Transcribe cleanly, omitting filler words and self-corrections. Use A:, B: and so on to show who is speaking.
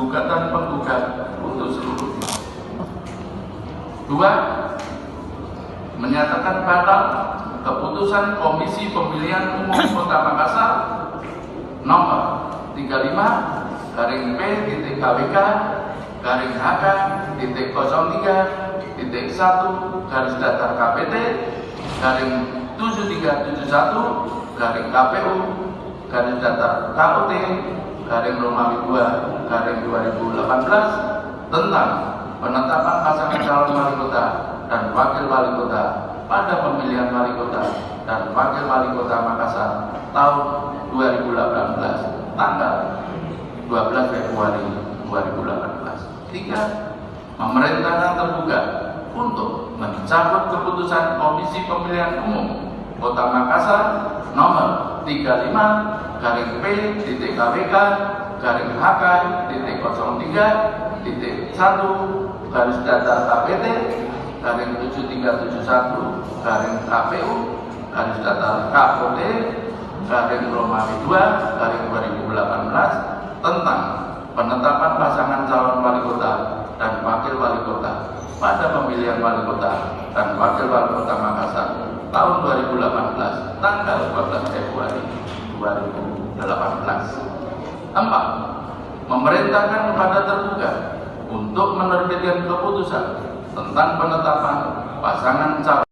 A: gugatan penggugat untuk seluruhnya. 2. Menyatakan batal keputusan Komisi Pemilihan Umum Kota Makassar nomor 35/KUT/KWK/1/KUT/Romawi 2/2018 tentang penetapan pasangan calon wali kota dan wakil wali kota pada pemilihan wali kota dan wakil wali kota Makassar tahun 2018 tanggal 12 Februari 2018. 3. Memerintahkan tergugat untuk mencabut keputusan Komisi Pemilihan Umum Kota Makassar nomor 35/KP/KWK/1/KPU/KPU/Romawi 2/2018 tentang penetapan pasangan calon wali kota dan wakil wali kota pada pemilihan wali kota dan wakil wali kota Makassar tahun 2018 tanggal 12 Februari 2018. 4. Memerintahkan kepada tergugat untuk menerbitkan keputusan tentang penetapan pasangan calon